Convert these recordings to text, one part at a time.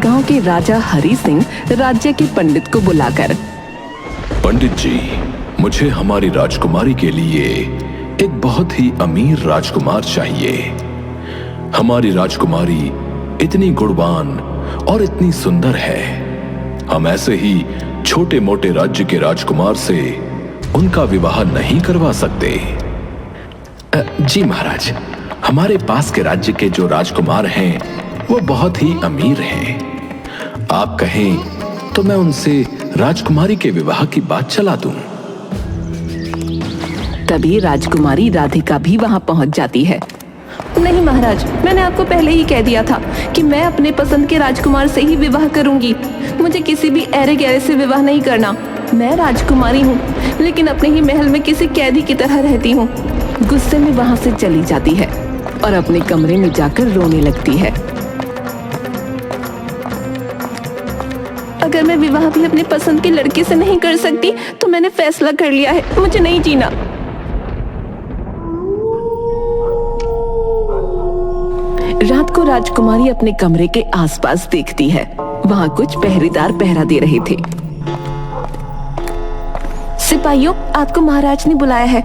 गांव के राजा हरि सिंह राज्य के पंडित को बुलाकर, पंडित जी, मुझे हमारी राजकुमारी के लिए एक बहुत ही अमीर राजकुमार चाहिए। हमारी राजकुमारी इतनी गुणवान और इतनी सुंदर है, हम ऐसे ही छोटे मोटे राज्य के राजकुमार से उनका विवाह नहीं करवा सकते। जी महाराज, हमारे पास के राज्य के जो राजकुमार हैं वो बहुत ही अमीर हैं। आप कहें तो मैं उनसे राजकुमारी के विवाह की बात चला दूं। तभी राजकुमारी राधिका भी वहां पहुंच जाती है। नहीं महाराज, मैंने आपको पहले ही कह दिया था कि मैं अपने पसंद के राजकुमार से ही विवाह करूंगी। मुझे किसी भी ऐरे गैरे से विवाह नहीं करना। मैं राजकुमारी हूँ, लेकिन अपने ही महल में किसी कैदी की तरह रहती हूँ। गुस्से में वहां से चली जाती है और अपने कमरे में जाकर रोने लगती है। अगर मैं विवाह भी अपने पसंद के लड़के से नहीं कर सकती तो मैंने फैसला कर लिया है, मुझे नहीं जीना। रात को राजकुमारी अपने कमरे के आसपास देखती है। वहां कुछ पहरेदार पहरा दे रहे थे। सिपाहियों, आपको महाराज ने बुलाया है।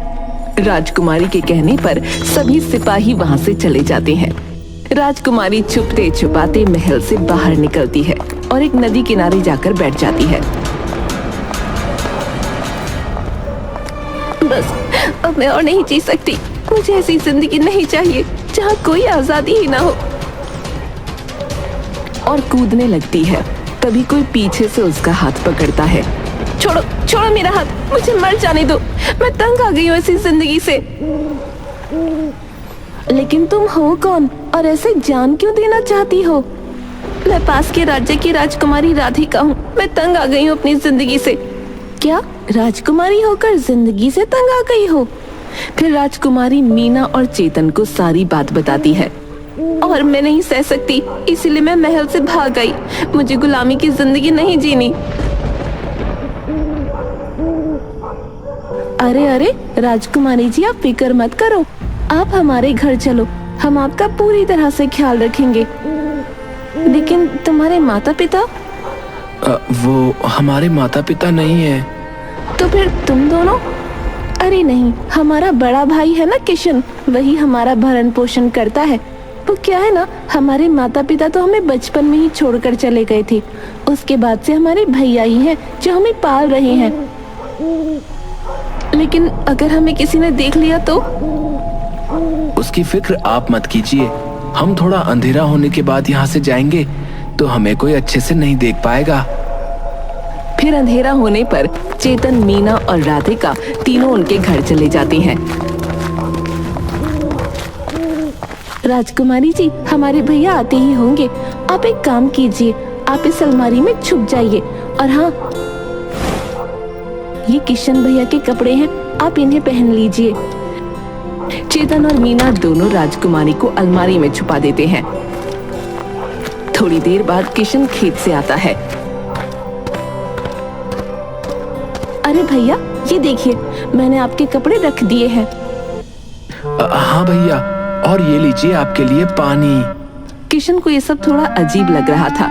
राजकुमारी के कहने पर सभी सिपाही वहां से चले जाते हैं। राजकुमारी छुपते छुपाते महल से बाहर निकलती है और एक नदी किनारे जाकर बैठ जाती है। बस अब मैं और नहीं जी सकती। मुझे ऐसी जिंदगी नहीं चाहिए जहाँ कोई आजादी ही ना हो। और कूदने लगती है। तभी कोई पीछे से उसका हाथ पकड़ता है। छोड़ो, छोड़ो मेरा हाथ, मुझे मर जाने दो। मैं तंग आ गई हूँ ऐसी जिंदगी से। लेकिन तुम हो कौन और ऐसे जान क्यों देना चाहती हो? मैं पास के राज्य की राजकुमारी राधिका हूँ। मैं तंग आ गई हूँ अपनी जिंदगी से। क्या राजकुमारी होकर जिंदगी से तंग आ गई हो? फिर राजकुमारी मीना और चेतन को सारी बात बताती है। और मैं नहीं सह सकती, इसीलिए मैं महल से भाग गई। मुझे गुलामी की जिंदगी नहीं जीनी। अरे अरे राजकुमारी जी, आप फिक्र मत करो। आप हमारे घर चलो, हम आपका पूरी तरह से ख्याल रखेंगे। लेकिन तुम्हारे माता पिता? वो हमारे माता पिता नहीं है। तो फिर तुम दोनों? अरे नहीं, हमारा बड़ा भाई है ना किशन, वही हमारा भरण पोषण करता है। वो क्या है ना, हमारे माता पिता तो हमें बचपन में ही छोड़कर चले गए थे। उसके बाद से हमारे भैया ही हैं जो हमें पाल रहे हैं। लेकिन अगर हमें किसी ने देख लिया तो? उसकी फिक्र आप मत कीजिए। हम थोड़ा अंधेरा होने के बाद यहाँ से जाएंगे तो हमें कोई अच्छे से नहीं देख पाएगा। फिर अंधेरा होने पर चेतन, मीना और राधिका तीनों उनके घर चले जाते हैं। राजकुमारी जी, हमारे भैया आते ही होंगे। आप एक काम कीजिए, आप इस अलमारी में छुप जाइए। और हाँ, ये किशन भैया के कपड़े हैं, आप इन्हें पहन लीजिए। चेतन और मीना दोनों राजकुमारी को अलमारी में छुपा देते हैं। थोड़ी देर बाद किशन खेत से आता है। अरे भैया, ये देखिए, मैंने आपके कपड़े रख दिए हैं। हाँ भैया, और ये लीजिए आपके लिए पानी। किशन को ये सब थोड़ा अजीब लग रहा था।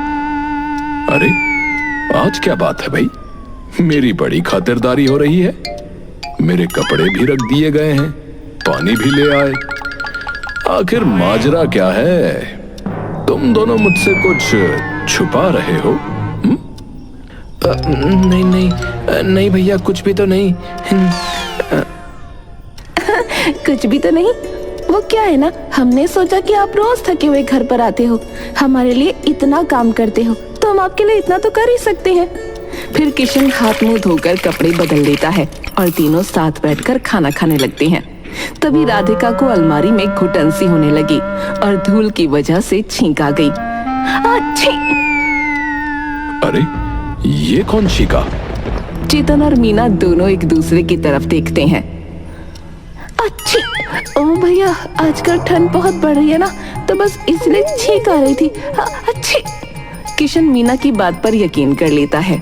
अरे आज क्या बात है भाई, मेरी बड़ी खातिरदारी हो रही है। मेरे कपड़े भी रख दिए गए हैं, पानी भी ले आए। आखिर माजरा क्या है? तुम दोनों मुझसे कुछ छुपा रहे हो? नहीं नहीं नहीं भैया, कुछ भी तो नहीं। कुछ भी तो नहीं? वो क्या है ना, हमने सोचा कि आप रोज थके हुए घर पर आते हो, हमारे लिए इतना काम करते हो, तो हम आपके लिए इतना तो कर ही सकते हैं। फिर किशन हाथ मुंह धोकर कपड़े बदल लेता है और तीनों साथ बैठकर खाना खाने लगते हैं। तभी राधिका को अलमारी में घुटन सी होने लगी और धूल की वजह से छींक आ गई। अरे ये कौन छींका? चेतन और मीना दोनों एक दूसरे की तरफ देखते हैं। अच्छी, ओ भैया, आजकल ठंड बहुत बढ़ रही है ना, तो बस इसलिए छींक आ रही थी। अच्छी। किशन मीना की बात पर यकीन कर लेता है।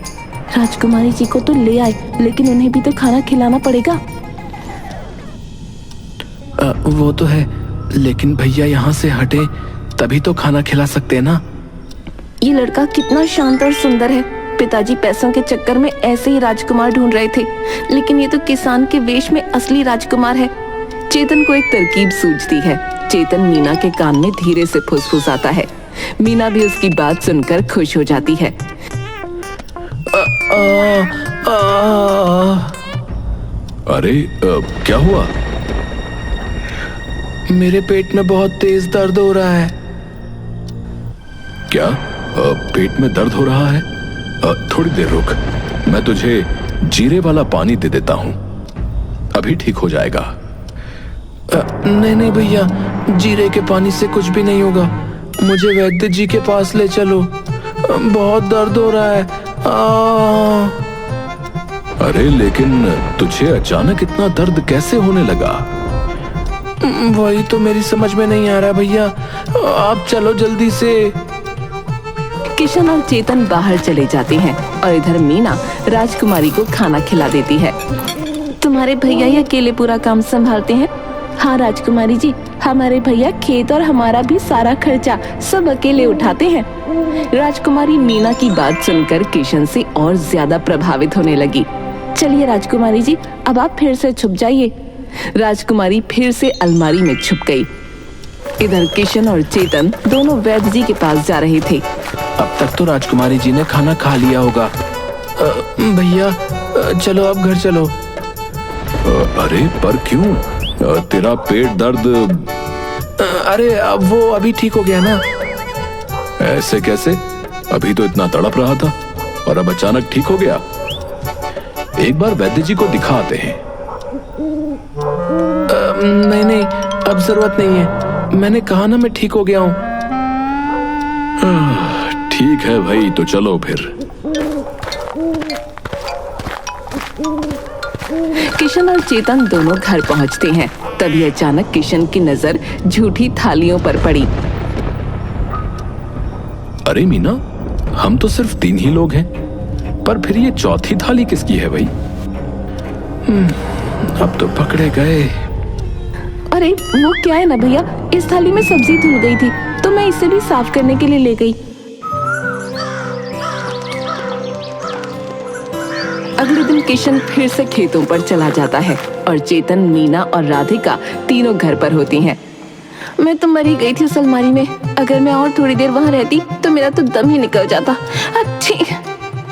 राजकुमारी जी को तो ले आए, लेकिन उन्हें भी तो खाना खिलाना पड़ेगा। वो तो है, लेकिन भैया यहाँ से हटे तभी तो खाना खिला सकते हैं ना। ये लड़का कितना शांत और सुंदर है। पिताजी पैसों के चक्कर में ऐसे ही राजकुमार ढूंढ रहे थे, लेकिन ये तो किसान के वेश में असली राजकुमार है। चेतन को एक तरकीब सूझती है। चेतन मीना के कान में धीरे से फुसफुसाता है। मीना भी उसकी बात सुनकर खुश हो जाती है। अरे क्या हुआ? मेरे पेट में बहुत तेज दर्द हो रहा है। क्या पेट में दर्द हो रहा है? थोड़ी देर रुक, मैं तुझे जीरे वाला पानी दे देता हूँ, अभी ठीक हो जाएगा। नहीं नहीं भैया, जीरे के पानी से कुछ भी नहीं होगा। मुझे वैद्य जी के पास ले चलो, बहुत दर्द हो रहा है। अरे लेकिन तुझे अचानक इतना दर्द कैसे होने लगा? वही तो मेरी समझ में नहीं आ रहा भैया, आप चलो जल्दी से। किशन और चेतन बाहर चले जाते हैं और इधर मीना राजकुमारी को खाना खिला देती है। तुम्हारे भैया ही अकेले पूरा काम संभालते हैं? हाँ राजकुमारी जी, हमारे भैया खेत और हमारा भी सारा खर्चा सब अकेले उठाते हैं। राजकुमारी मीना की बात सुनकर किशन से और ज्यादा प्रभावित होने लगी। चलिए राजकुमारी जी, अब आप फिर से छुप जाइए। राजकुमारी फिर से अलमारी में छुप गई। इधर किशन और चेतन दोनों वैद्य जी के पास जा रहे थे। अब तक तो राजकुमारी जी ने खाना खा लिया होगा। भैया चलो अब घर चलो। अरे पर क्यों? तेरा पेट दर्द? अरे अब वो अभी ठीक हो गया ना। ऐसे कैसे? अभी तो इतना तड़प रहा था और अब अचानक ठीक हो गया। एक बार वैद्य जी को दिखाते हैं। नहीं नहीं, अब जरूरत नहीं है, मैंने कहा ना मैं ठीक हो गया हूँ। ठीक है भाई, तो चलो फिर। किशन और चेतन दोनों घर पहुंचते हैं। तभी अचानक किशन की नजर झूठी थालियों पर पड़ी। अरे मीना, हम तो सिर्फ 3 ही लोग हैं, पर फिर ये चौथी थाली किसकी है भाई? अब तो पकड़े गए। अरे वो क्या है ना भैया, इस थाली में सब्जी धुल गई थी तो मैं इसे भी साफ करने के लिए ले गई। अगले दिन किशन फिर से खेतों पर चला जाता है और चेतन, मीना और राधिका तीनों घर पर होती हैं। मैं तो मरी गई थी उस अलमारी में, अगर मैं और थोड़ी देर वहां रहती तो मेरा तो दम ही निकल जाता। अच्छी।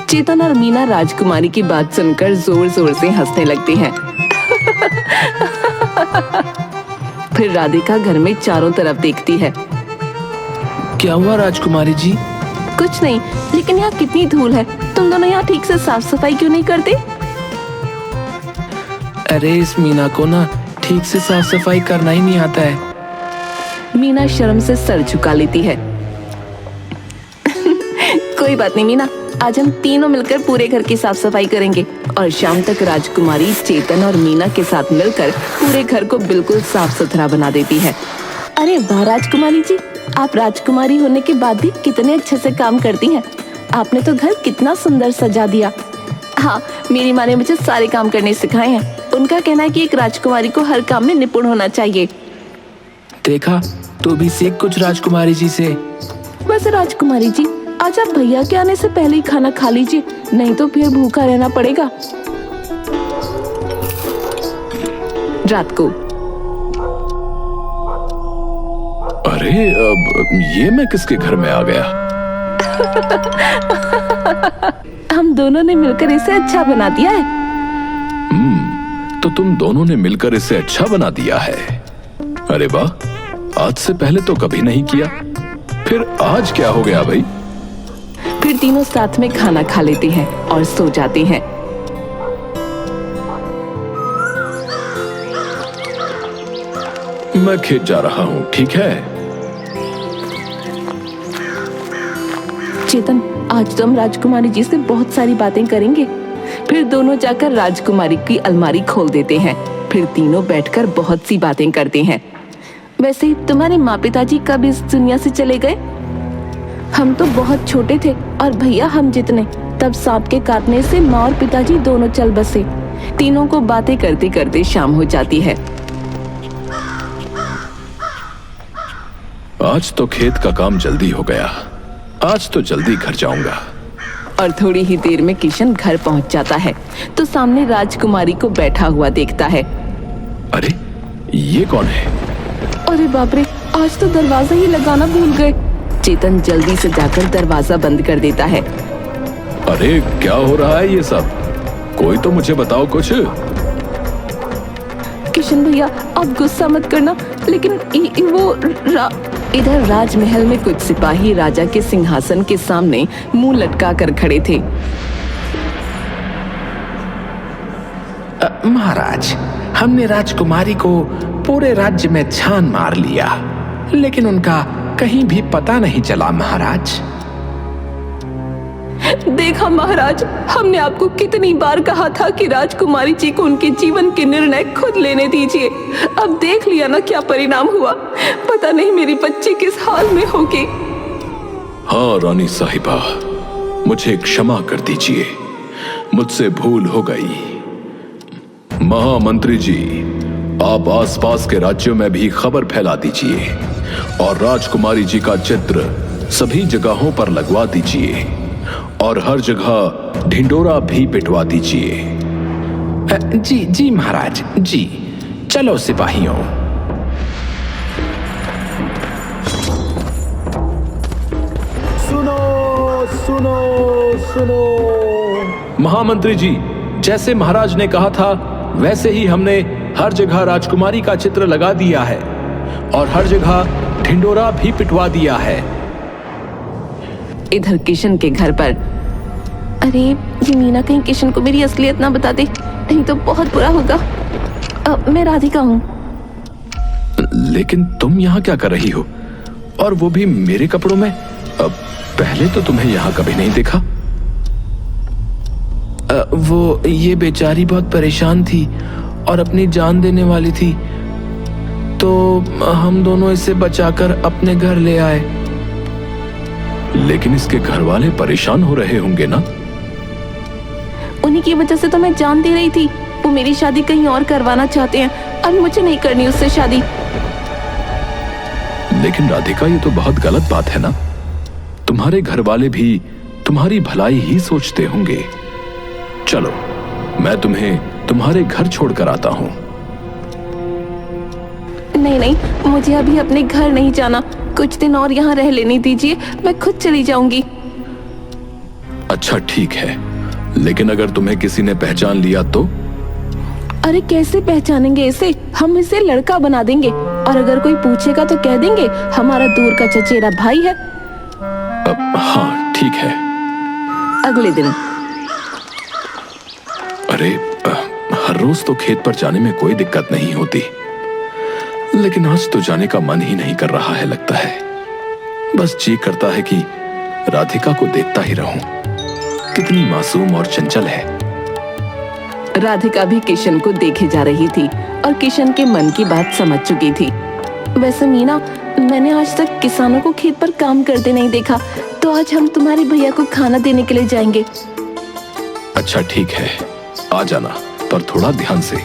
चेतन और मीना राजकुमारी की बात सुनकर जोर जोर से हंसने लगती हैं। फिर राधिका घर में चारों तरफ देखती है। क्या हुआ राजकुमारी जी? कुछ नहीं, लेकिन यहाँ कितनी धूल है, तुम दोनों यहाँ ठीक से साफ सफाई क्यों नहीं करते? अरे इस मीना को ना ठीक से साफ सफाई करना ही नहीं आता है। मीना शर्म से सर झुका लेती है। कोई बात नहीं मीना, आज हम तीनों मिलकर पूरे घर की साफ सफाई करेंगे। और शाम तक राजकुमारी चेतन और मीना के साथ मिलकर पूरे घर को बिल्कुल साफ सुथरा बना देती है। अरे वाह राजकुमारी जी, आप राजकुमारी होने के बाद भी कितने अच्छे से काम करती हैं। आपने तो घर कितना सुंदर सजा दिया। हाँ, मेरी माँ ने मुझे सारे काम करने सिखाए हैं। उनका कहना है कि एक राजकुमारी को हर काम में निपुण होना चाहिए। देखा, तू भी सीख कुछ राजकुमारी जी से। वैसे राजकुमारी जी, आज आप भैया के आने से पहले ही खाना खा लीजिए, नहीं तो फिर भूखा रहना पड़ेगा। रात को। अरे अब ये मैं किसके घर में आ गया? हम दोनों ने मिलकर इसे अच्छा बना दिया है। तो तुम दोनों ने मिलकर इसे अच्छा बना दिया है। अरे वाह, आज से पहले तो कभी नहीं किया, फिर आज क्या हो गया भाई? फिर तीनों साथ में खाना खा लेते हैं और सो जाते हैं। मैं खेत जा रहा हूँ, ठीक है? चेतन, आज तो हम राजकुमारी जी से बहुत सारी बातें करेंगे। फिर दोनों जाकर राजकुमारी की अलमारी खोल देते हैं। फिर तीनों बैठकर बहुत सी बातें करते हैं। वैसे तुम्हारे माँ पिताजी कब इस दुनिया से चले गए? हम तो बहुत छोटे थे और भैया हम जितने, तब सांप के काटने से माँ और पिताजी दोनों चल बसे। तीनों को बातें करते करते शाम हो जाती है। आज तो खेत का काम जल्दी हो गया। आज तो जल्दी घर जाऊंगा। और थोड़ी ही देर में किशन घर पहुंच जाता है तो सामने राजकुमारी को बैठा हुआ देखता है। अरे ये कौन है? अरे बाप रे, आज तो दरवाजा ही लगाना भूल गए। चेतन जल्दी से जाकर दरवाजा बंद कर देता है। अरे क्या हो रहा है ये सब? कोई तो मुझे बताओ कुछ। किशन भैया आप गुस्सा मत करना, लेकिन इधर राजमहल में कुछ सिपाही राजा के सिंहासन के सामने मुंह लटका कर खड़े थे। महाराज, हमने राजकुमारी को पूरे राज्य में छान मार लिया, लेकिन उनका कहीं भी पता नहीं चला महाराज। देखा महाराज, हमने आपको कितनी बार कहा था कि राजकुमारी जी को उनके जीवन के निर्णय खुद लेने दीजिए। अब देख लिया ना क्या परिणाम हुआ। पता नहीं मेरी बच्ची किस हाल में होगी। हाँ रानी साहिबा, मुझे क्षमा कर दीजिए, मुझसे भूल हो गई। महामंत्री जी, आप आसपास के राज्यों में भी खबर फैला दीजिए और राजकुमारी जी का चित्र सभी जगहों पर लगवा दीजिए और हर जगह ढिंडोरा भी पिटवा दीजिए। जी जी महाराज जी। चलो सिपाहियों। सुनो सुनो सुनो। महामंत्री जी, जैसे महाराज ने कहा था वैसे ही हमने हर जगह राजकुमारी का चित्र लगा दिया है और हर जगह ढिंडोरा भी पिटवा दिया है। इधर किशन के घर पर, अरे ये मीना कहीं किशन को मेरी असलियत ना बता दे, नहीं तो बहुत बुरा होगा। मैं राधिका हूँ। लेकिन तुम यहाँ क्या कर रही हो, और वो भी मेरे कपड़ों में? पहले तो तुम्हें यहाँ कभी नहीं देखा। वो ये बेचारी बहुत परेशान थी और अपनी जान देने वाली थी, तो हम दोनों इसे बचाकर अपने घर ले आए। लेकिन इसके घर वाले परेशान हो रहे होंगे ना? उन्हीं की वजह से तो मैं जान दे रही थी। वो मेरी शादी कहीं और करवाना चाहते हैं और मुझे नहीं करनी उससे शादी। लेकिन राधिका, ये तो बहुत गलत बात है ना। तुम्हारे घर वाले भी तुम्हारी भलाई ही सोचते होंगे। चलो, मैं तुम्हें तुम्हारे घर छोड़कर आता हूँ। नहीं नहीं, मुझे अभी अपने घर नहीं जाना। कुछ दिन और यहाँ रह लेने दीजिए, मैं खुद चली जाऊंगी। अच्छा ठीक है, लेकिन अगर तुम्हें किसी ने पहचान लिया तो? अरे कैसे पहचानेंगे इसे? हम इसे लड़का बना देंगे और अगर कोई पूछेगा तो कह देंगे हमारा दूर का चचेरा भाई है। हाँ ठीक है। अगले दिन, अरे हर रोज तो खेत पर जाने में कोई दिक्कत नहीं होती, लेकिन आज तो जाने का मन ही नहीं कर रहा है लगता है। बस जी करता है कि राधिका को देखता ही रहूं। कितनी मासूम और चंचल है। राधिका भी किशन को देखे जा रही थी और किशन के मन की बात समझ चुकी थी। वैसे मीना, मैंने आज तक किसानों को खेत पर काम करते नहीं देखा, तो आज हम तुम्हारे भैया को खाना देने के लिए जाएंगे। अच्छा ठीक है, आ जाना, पर थोड़ा ध्यान से।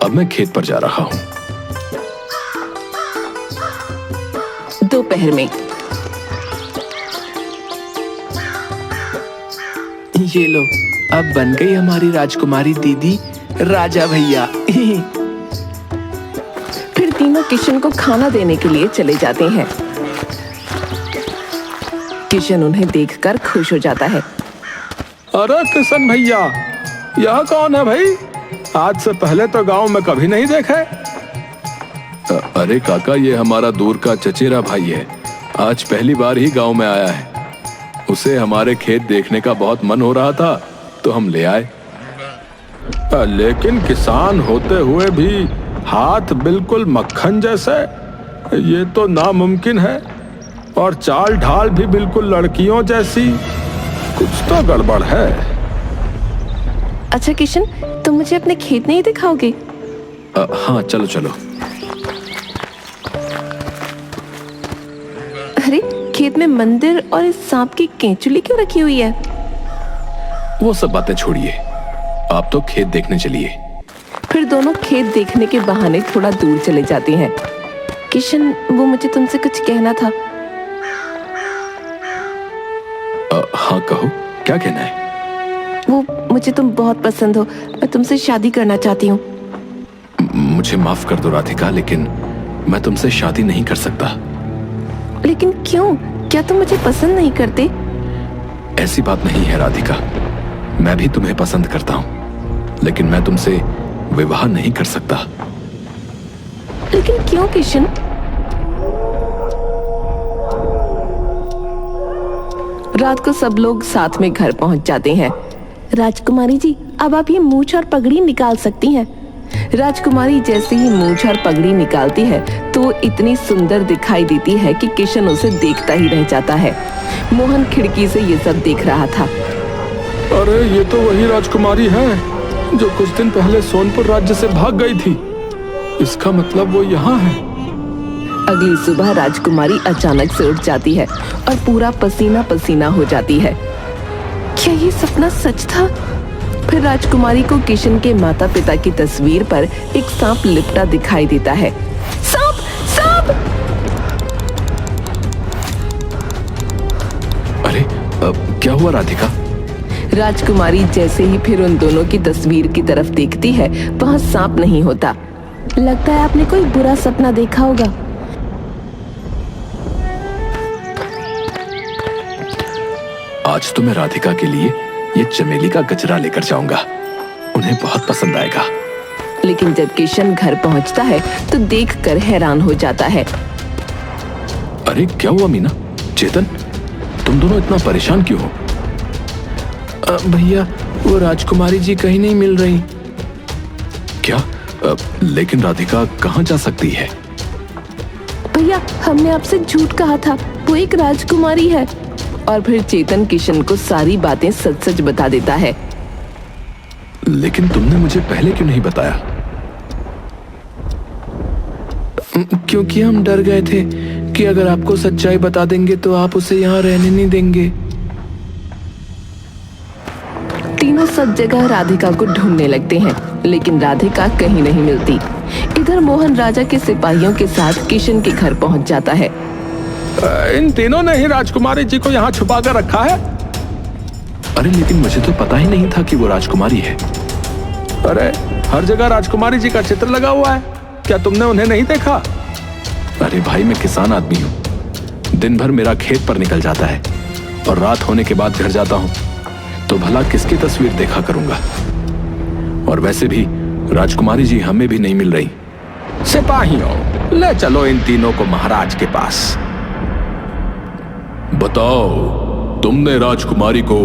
अब मैं खेत पर जा रहा हूँ। दोपहर में ये लो, अब बन गई हमारी राजकुमारी दीदी राजा भैया। फिर तीनों किशन को खाना देने के लिए चले जाते हैं। किशन उन्हें देखकर खुश हो जाता है। अरे किशन भैया, यह कौन है भाई? आज से पहले तो गांव में कभी नहीं देखे। अरे काका, ये हमारा दूर का चचेरा भाई है। आज पहली बार ही गांव में आया है। उसे हमारे खेत देखने का बहुत मन हो रहा था, तो हम ले आए। लेकिन किसान होते हुए भी हाथ बिल्कुल मक्खन जैसे, ये तो नामुमकिन है। और चाल ढाल भी बिल्कुल लड़कियों जैसी। कुछ तो गड़बड़ है। अच्छा किशन, तुम मुझे अपने खेत नहीं दिखाओगे? हाँ चलो चलो। अरे खेत में मंदिर और इस सांप की केंचुली क्यों रखी हुई है? वो सब बातें छोड़िए, आप तो खेत देखने चलिए। फिर दोनों खेत देखने के बहाने थोड़ा दूर चले जाते हैं। किशन, वो मुझे तुमसे कुछ कहना था। हाँ कहो, क्या कहना है? वो मुझे तुम बहुत पसंद हो, मैं तुमसे शादी करना चाहती हूँ। मुझे माफ कर दो राधिका, लेकिन मैं तुमसे शादी नहीं कर सकता। लेकिन क्यों? क्या तुम मुझे पसंद नहीं करते? ऐसी बात नहीं है राधिका, मैं भी तुम्हें पसंद करता हूँ, लेकिन मैं तुमसे विवाह नहीं कर सकता। लेकिन क्यों किशन? रात को सब लोग साथ में घर पहुंच जाते हैं। राजकुमारी जी, अब आप ये मूंछ और पगड़ी निकाल सकती हैं। राजकुमारी जैसे ही मूंछ और पगड़ी निकालती है तो इतनी सुंदर दिखाई देती है कि किशन उसे देखता ही रह जाता है। मोहन खिड़की से ये सब देख रहा था। अरे ये तो वही राजकुमारी है जो कुछ दिन पहले सोनपुर राज्य से भाग गई थी। इसका मतलब वो यहाँ है। अगली सुबह राजकुमारी अचानक से उठ जाती है और पूरा पसीना पसीना हो जाती है। क्या ये सपना सच था? फिर राजकुमारी को किशन के माता पिता की तस्वीर पर एक सांप लिपटा दिखाई देता है। सांप! सांप! अरे क्या हुआ राधिका? राजकुमारी जैसे ही फिर उन दोनों की तस्वीर की तरफ देखती है, वहां सांप नहीं होता। लगता है आपने कोई बुरा सपना देखा होगा। आज तो मैं राधिका के लिए ये चमेली का गजरा लेकर जाऊंगा, उन्हें बहुत पसंद आएगा। लेकिन जब किशन घर पहुंचता है तो देखकर हैरान हो जाता है। अरे क्या हुआ मीना, चेतन, तुम दोनों इतना परेशान क्यों हो? भैया, वो राजकुमारी जी कहीं नहीं मिल रही। क्या? लेकिन राधिका कहाँ जा सकती है? भैया, हमने आपसे झूठ कहा था, वो एक राजकुमारी है। और फिर चेतन किशन को सारी बातें सच सच बता देता है। लेकिन तुमने मुझे पहले क्यों नहीं बताया? क्योंकि हम डर गए थे कि अगर आपको सच्चाई बता देंगे तो आप उसे यहाँ रहने नहीं देंगे। तीनों सब जगह राधिका को ढूंढने लगते हैं, लेकिन राधिका कहीं नहीं मिलती। इधर मोहन राजा के सिपाहियों के साथ किशन के घर पहुंच जाता है। इन तीनों ने ही राजकुमारी जी को यहाँ छुपा कर रखा है। अरे लेकिन मुझे तो पता ही नहीं था कि वो राजकुमारी है। अरे हर जगह राजकुमारी जी का चित्र लगा हुआ है, क्या तुमने उन्हें नहीं देखा? अरे भाई, मैं किसान आदमी हूँ, दिन भर मेरा खेत पर निकल जाता है और रात होने के बाद घर जाता हूँ, तो भला किसकी तस्वीर देखा करूंगा? और वैसे भी राजकुमारी जी हमें भी नहीं मिल रही। सिपाहियों, ले चलो इन तीनों को महाराज के पास। बताओ, तुमने राजकुमारी को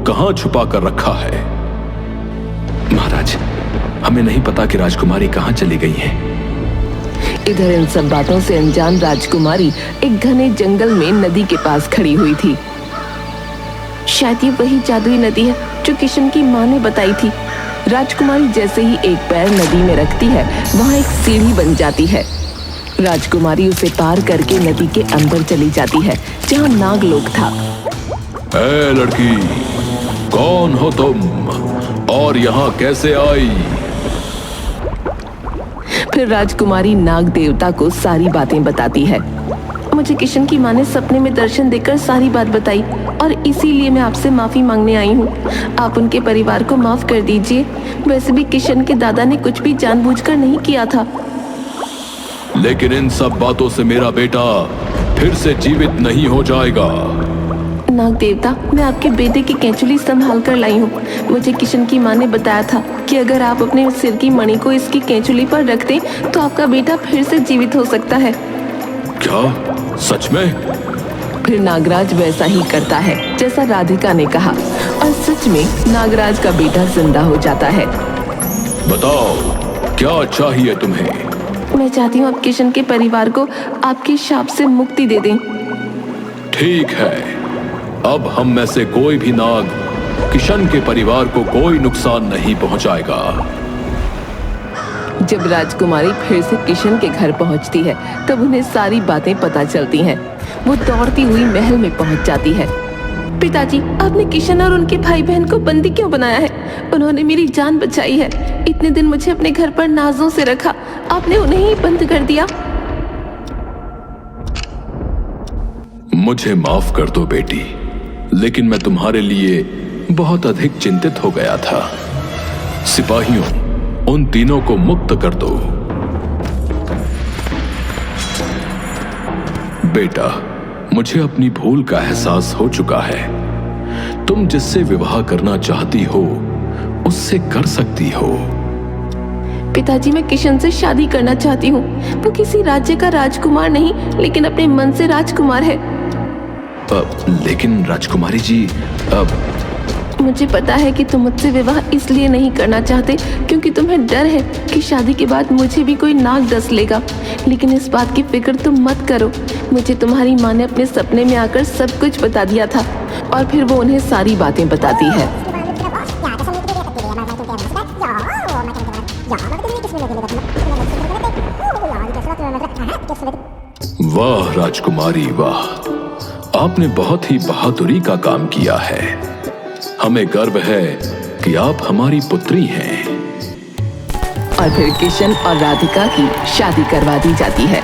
कहाँ छुपा कर रखा है? महाराज, हमें नहीं पता कि राजकुमारी कहाँ चली गई है। इधर इन सब बातों से अनजान राजकुमारी एक घने जंगल में नदी के पास खड़ी हुई थी। शायद ये वही जादुई नदी है जो किशन की माँ ने बताई थी। राजकुमारी जैसे ही एक पैर नदी में रखती है, वहाँ एक सीढ़ी बन जाती है। राजकुमारी उसे पार करके नदी के अंदर चली जाती है, जहाँ नागलोक था। ए लड़की, कौन हो तुम और यहाँ कैसे आई? फिर राजकुमारी नाग देवता को सारी बातें बताती है। मुझे किशन की माँ ने सपने में दर्शन देकर सारी बात बताई और इसीलिए मैं आपसे माफी मांगने आई हूँ। आप उनके परिवार को माफ कर दीजिए। वैसे भी किशन के दादा ने कुछ भी जानबूझकर नहीं किया था। लेकिन इन सब बातों से मेरा बेटा फिर से जीवित नहीं हो जाएगा। नाग देवता, मैं आपके बेटे की केंचुली संभाल कर लाई हूँ। मुझे किशन की माँ ने बताया था कि अगर आप अपने सिर की मणि को इसकी केंचुली पर रख दें तो आपका बेटा फिर से जीवित हो सकता है। क्या? सच में? फिर नागराज वैसा ही करता है जैसा राधिका ने कहा, और सच में नागराज का बेटा जिंदा हो जाता है। बताओ, क्या चाहिए तुम्हें? मैं चाहती हूँ आप किशन के परिवार को आपके शाप से मुक्ति दे दें। ठीक है, अब हम में से कोई भी नाग किशन के परिवार को कोई नुकसान नहीं पहुंचाएगा। जब राजकुमारी फिर से किशन के घर पहुंचती है, तब उन्हें सारी बातें पता चलती हैं। वो दौड़ती हुई महल में पहुंच जाती है। पिताजी, आपने किशन और उनके भाई बहन को बंदी क्यों बनाया है? उन्होंने मेरी जान बचाई है। इतने दिन मुझे अपने घर पर नाजों से रखा, आपने उन्हें ही बंद कर दिया। मुझे माफ कर दो बेटी, लेकिन मैं तुम्हारे लिए बहुत अधिक चिंतित हो गया था। सिपाहियों, उन तीनों को मुक्त कर दो। बेटा, मुझे अपनी भूल का एहसास हो चुका है। तुम जिससे विवाह करना चाहती हो उससे कर सकती हो। पिताजी, मैं किशन से शादी करना चाहती हूँ। वो किसी राज्य का राजकुमार नहीं, लेकिन अपने मन से राजकुमार है। लेकिन राजकुमारी जी, मुझे पता है कि तुम मुझसे विवाह इसलिए नहीं करना चाहते क्योंकि तुम्हें डर है कि शादी के बाद मुझे भी कोई नाक डस लेगा। लेकिन इस बात की फिक्र तुम मत करो। मुझे तुम्हारी माँ ने अपने सपने में आकर सब कुछ बता दिया था और फिर वो उन्हें सारी बातें बताती है। वाह राजकुमारी वाह, आपने बहुत ही बहादुरी का काम किया है। हमें गर्व है कि आप हमारी पुत्री हैं। और फिर किशन और राधिका की शादी करवा दी जाती है।